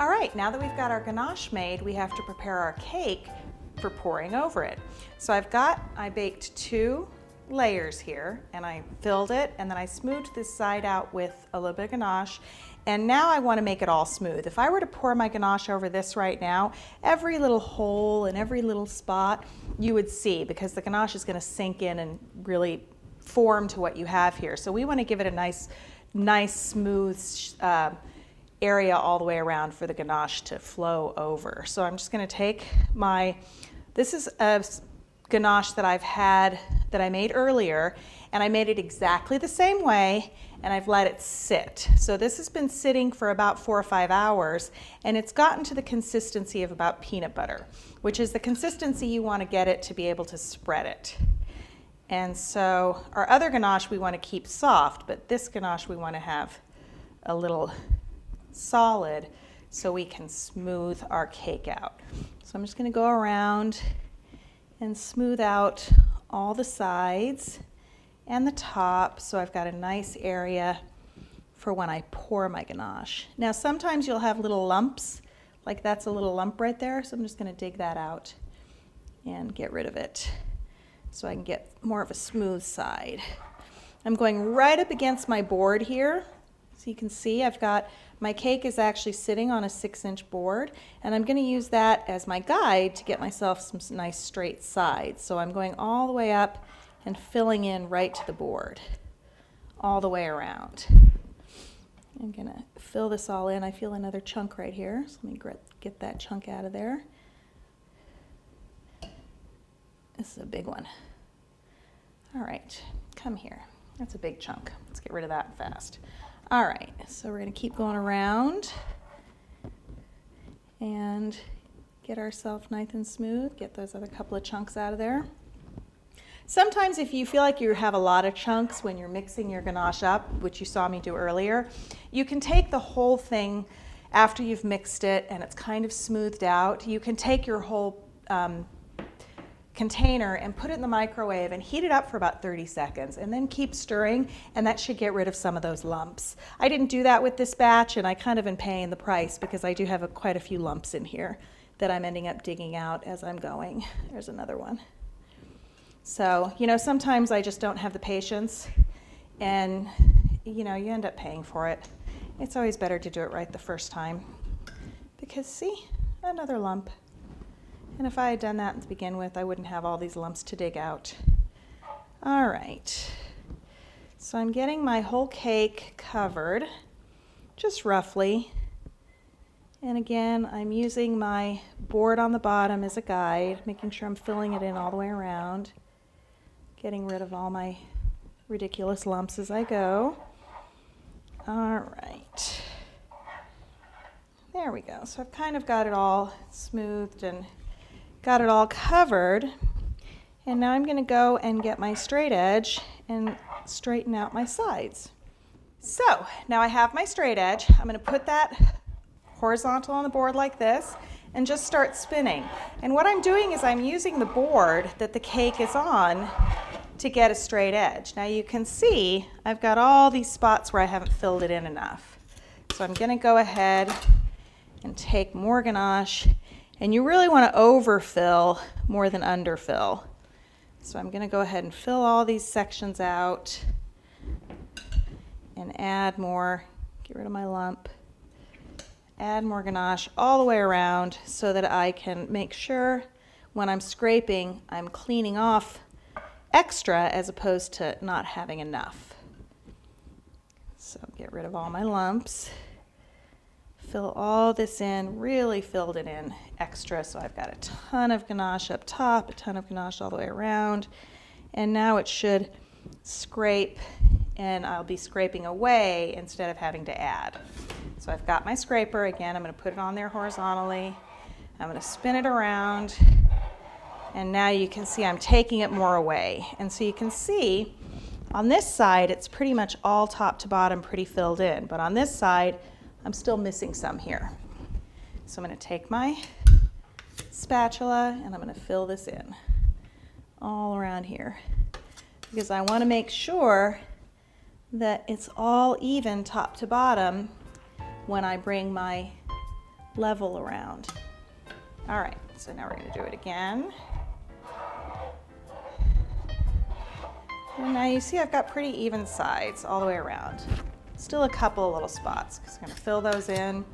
All right, now that we've got our ganache made, we have to prepare our cake for pouring over it. So I baked 2 layers here, and I filled it, and then I smoothed this side out with a little bit of ganache, and now I want to make it all smooth. If I were to pour my ganache over this right now, every little hole and every little spot you would see, because the ganache is going to sink in and really form to what you have here. So we want to give it a nice smooth area all the way around for the ganache to flow over. So I'm just going to take this is a ganache that I made earlier, and I made it exactly the same way, and I've let it sit. So this has been sitting for about 4 or 5 hours, and it's gotten to the consistency of about peanut butter, which is the consistency you want to get it to be able to spread it. And so our other ganache we want to keep soft, but this ganache we want to have a little solid so we can smooth our cake out. So I'm just going to go around and smooth out all the sides and the top so I've got a nice area for when I pour my ganache. Now sometimes you'll have little lumps, like that's a little lump right there, so I'm just going to dig that out and get rid of it so I can get more of a smooth side. I'm going right up against my board here. So you can see my cake is actually sitting on a 6-inch board, and I'm going to use that as my guide to get myself some nice straight sides. So I'm going all the way up and filling in right to the board, all the way around. I'm going to fill this all in. I feel another chunk right here, so let me get that chunk out of there. This is a big one. All right, come here. That's a big chunk. Let's get rid of that fast. All right, so we're going to keep going around and get ourselves nice and smooth, get those other couple of chunks out of there. Sometimes if you feel like you have a lot of chunks when you're mixing your ganache up, which you saw me do earlier, you can take the whole thing after you've mixed it and it's kind of smoothed out. You can take your whole container and put it in the microwave and heat it up for about 30 seconds and then keep stirring, and that should get rid of some of those lumps. I didn't do that with this batch, and I kind of am paying the price because I do have quite a few lumps in here that I'm ending up digging out as I'm going. There's another one. So, sometimes I just don't have the patience, and you end up paying for it. It's always better to do it right the first time, because see, another lump. And if I had done that to begin with, I wouldn't have all these lumps to dig out. All right, so I'm getting my whole cake covered, just roughly. And again, I'm using my board on the bottom as a guide, making sure I'm filling it in all the way around, getting rid of all my ridiculous lumps as I go. All right, there we go. So I've kind of got it all smoothed and got it all covered, and now I'm going to go and get my straight edge and straighten out my sides. So now I have my straight edge. I'm going to put that horizontal on the board like this and just start spinning. And what I'm doing is I'm using the board that the cake is on to get a straight edge. Now you can see I've got all these spots where I haven't filled it in enough. So I'm going to go ahead and take more ganache. And you really want to overfill more than underfill. So I'm going to go ahead and fill all these sections out and add more, get rid of my lump, add more ganache all the way around so that I can make sure when I'm scraping, I'm cleaning off extra as opposed to not having enough. So get rid of all my lumps. Fill all this in, really filled it in extra, so I've got a ton of ganache up top, a ton of ganache all the way around, and now it should scrape, and I'll be scraping away instead of having to add. So I've got my scraper. Again, I'm going to put it on there horizontally. I'm going to spin it around, and now you can see I'm taking it more away. And so you can see on this side it's pretty much all top to bottom pretty filled in, but on this side I'm still missing some here. So I'm going to take my spatula and I'm going to fill this in all around here because I want to make sure that it's all even top to bottom when I bring my level around. All right, so now we're gonna do it again. And now you see I've got pretty even sides all the way around. Still a couple of little spots, because I'm gonna fill those in.